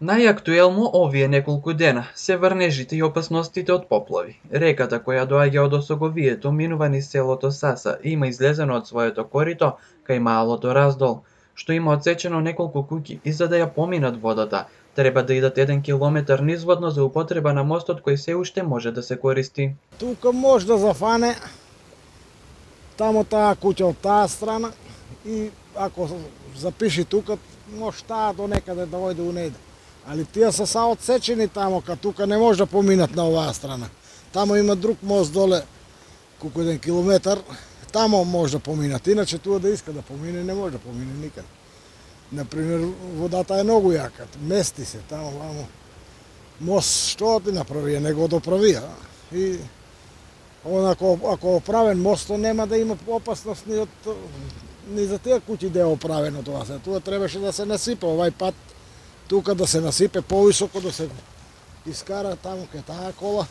Најактуелно овие неколку дена се врнежите и опасностите од поплави. Реката која доаѓа од Осоговието минува низ селото Саса и има излезено од своето корито кај малото Раздол, што има отсечено неколку куќи и за да ја поминат водата, треба да идат 1 километар низводно за употреба на мостот кој се уште може да се користи. Тука може да зафане тамо таа куќа од таа страна и ако запиши тука, може таа до некаде да ојде унеде. Али тие се са отсечени тамо, ка тука не може да поминат на оваа страна. Тамо има друг мост доле, колку 1 километар, тамо може да поминат. Иначе туа да иска да помине, не може да помине никаде. Например, водата е многу јака, мести се тамо, вамо. Мост што ти направија, не го доправија. И ако оправен мостот нема да има опасност ни за тие куќи да е оправено тоа се. Туа требаше да се насипе овај пат, тука да се насипе повисоко, да се искара таму кај таа кола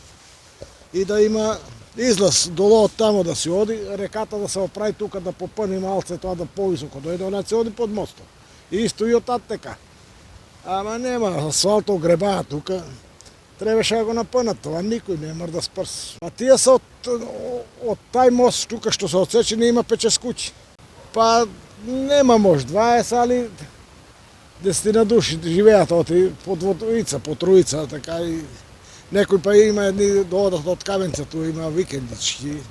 и да има излаз долу од тамо да се оди, реката да се оправи тука да попълни малце тоа да повисоко дојде, она се оди под мостот. И исто и од тат така. Ама нема, асфалтов гребаа тука. Требаше да го напънат това, никој не мар да спрс. А тие се од тај мост тука што се отсечени има 5-6 куќи. Па нема може 20, али 10 души живеат оти по двојца, по тројца, така и некој па има едни доодат од Кавенца, туа има викендички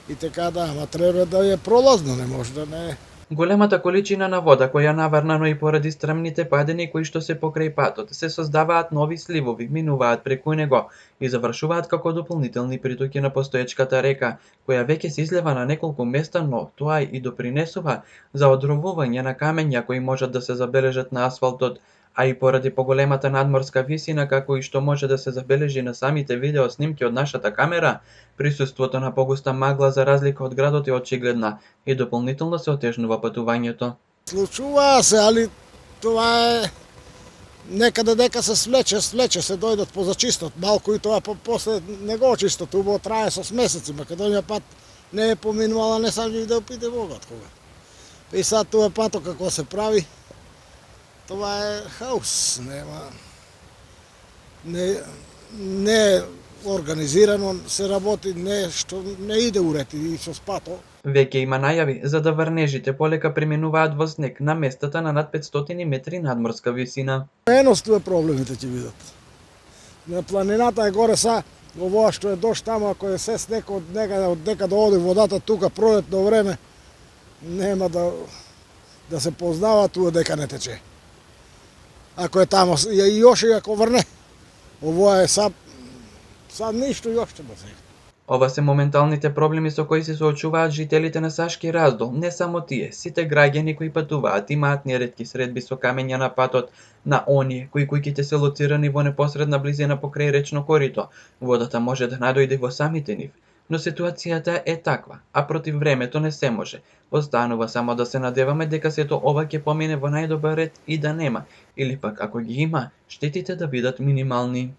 и така да, ама треба да е пролазно, не може да не е. Големата количина на вода која наврна, но и поради стрмните падини кои што се покрај патот, се создаваат нови сливови, минуваат преку него и завршуваат како дополнителни притоки на постоечката река, која веќе се излева на неколку места, но тоа и допринесува за одровување на камења кои можат да се забележат на асфалтот, а и поради поголемата надморска висина, како и што може да се забележи на самите видео снимки од нашата камера, присуството на погуста магла за разлика од градот е очигледна и дополнително се отежнува патувањето. Случува се, али тоа е некаде дека се свлече се дојдат позачистот малку и тоа после не го очистат, убаво трае со месеци, Македонија пат не е поминувала, не сам да опите Богот кога. И сад тоа пато како се прави, това е хаос, не организирано се работи, нешто не иде уред и со спато. Веќе има најави за да врнежите полека преминуваат во снег на местата на над 500 метри надморска висина. Едноставно проблемите ќе бидат. На планината е горе са, овоа што е дошт тамо, ако е се снег од некаде да оди водата тука пролетно време, нема да се познава туа дека не тече. Ако е тамо, и јоше ако врне. Ово е сад ништо јоште да се. Ова се моменталните проблеми со кои се соочуваат жителите на Сашки Раздол. Не само тие, сите граѓани кои патуваат имаат неретки средби со камења на патот, на оние кои куќите се лоцирани во непосредна близина покрај речно корито. Водата може да надојде во самите нив. Но ситуацијата е таква, а против времето не се може. Останува само да се надеваме дека сето ова ќе помине во најдобар ред и да нема, или пак ако ги има, штетите да бидат минимални.